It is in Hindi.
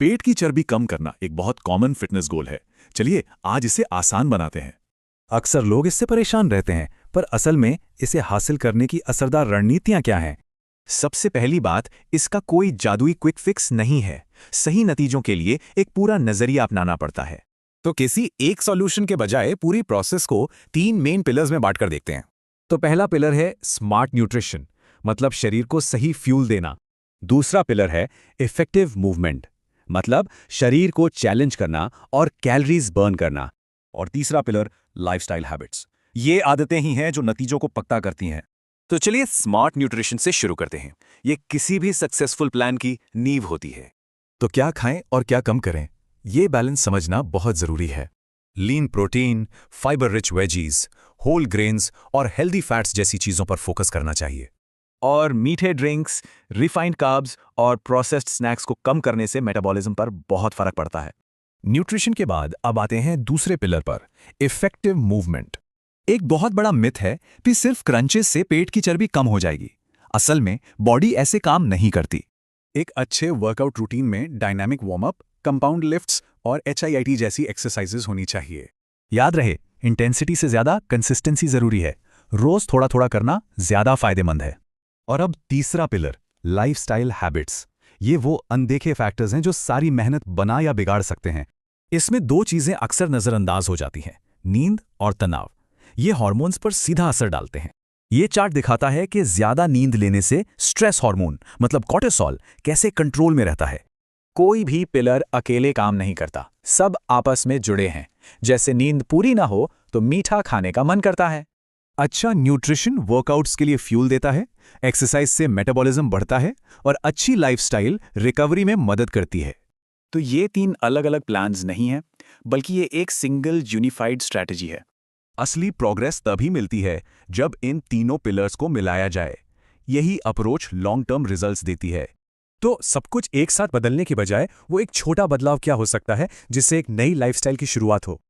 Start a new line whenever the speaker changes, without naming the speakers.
पेट की चर्बी कम करना एक बहुत कॉमन फिटनेस गोल है। चलिए आज इसे आसान बनाते हैं।
अक्सर लोग इससे परेशान रहते हैं, पर असल में इसे हासिल करने की असरदार रणनीतियां क्या हैं?
सबसे पहली बात, इसका कोई जादुई क्विक फिक्स नहीं है। सही नतीजों के लिए एक पूरा नजरिया अपनाना पड़ता है।
तो किसी एक सॉल्यूशन के बजाय पूरी प्रोसेस को 3 मेन पिलर्स में बांट कर देखते हैं।
तो पहला पिलर है स्मार्ट न्यूट्रिशन, मतलब शरीर को सही फ्यूल देना। दूसरा पिलर है इफेक्टिव मूवमेंट, मतलब शरीर को चैलेंज करना और कैलोरीज बर्न करना।
और तीसरा पिलर लाइफस्टाइल हैबिट्स। ये आदतें ही हैं जो नतीजों को पक्का करती हैं।
तो चलिए स्मार्ट न्यूट्रिशन से शुरू करते हैं। ये किसी भी सक्सेसफुल प्लान की नींव होती है।
तो क्या खाएं और क्या कम करें, ये बैलेंस समझना बहुत जरूरी है।
Lean protein, fibre rich veggies, whole grains और हेल्दी फैट्स जैसी चीजों पर फोकस करना चाहिए।
और मीठे ड्रिंक्स, रिफाइंड कार्ब्स और प्रोसेस्ड स्नैक्स को कम करने से मेटाबॉलिज्म पर बहुत फर्क पड़ता है।
न्यूट्रिशन के बाद अब आते हैं दूसरे पिलर पर, इफेक्टिव मूवमेंट। एक बहुत बड़ा मिथ है कि सिर्फ क्रंचेस से पेट की चर्बी कम हो जाएगी। असल में बॉडी ऐसे काम नहीं करती। एक अच्छे वर्कआउट रूटीन में dynamic warm up, compound lifts और HIIT जैसी एक्सरसाइजेज होनी चाहिए।
याद रहे, इंटेंसिटी से ज्यादा कंसिस्टेंसी जरूरी है। रोज थोड़ा थोड़ा करना ज्यादा फायदेमंद है।
और अब तीसरा पिलर, लाइफस्टाइल हैबिट्स। ये वो अनदेखे फैक्टर्स हैं जो सारी मेहनत बना या बिगाड़ सकते हैं। इसमें 2 चीजें अक्सर नजरअंदाज हो जाती हैं, नींद और तनाव। ये हार्मोन्स पर सीधा असर डालते हैं।
ये चार्ट दिखाता है कि ज्यादा नींद लेने से स्ट्रेस हार्मोन, मतलब कॉर्टिसोल, कैसे कंट्रोल में रहता है।
कोई भी पिलर अकेले काम नहीं करता, सब आपस में जुड़े हैं। जैसे नींद पूरी ना हो तो मीठा खाने का मन करता है।
अच्छा न्यूट्रिशन वर्कआउट्स के लिए फ्यूल देता है, एक्सरसाइज से मेटाबॉलिज्म बढ़ता है और अच्छी लाइफस्टाइल रिकवरी में मदद करती है।
तो ये 3 अलग अलग प्लान्स नहीं हैं, बल्कि ये एक सिंगल यूनिफाइड स्ट्रैटेजी है।
असली प्रोग्रेस तभी मिलती है जब इन तीनों पिलर्स को मिलाया जाए। यही अप्रोच लॉन्ग टर्म रिजल्ट्स देती है।
तो सब कुछ एक साथ बदलने के बजाय वो एक छोटा बदलाव क्या हो सकता है जिससे एक नई लाइफस्टाइल की शुरुआत हो?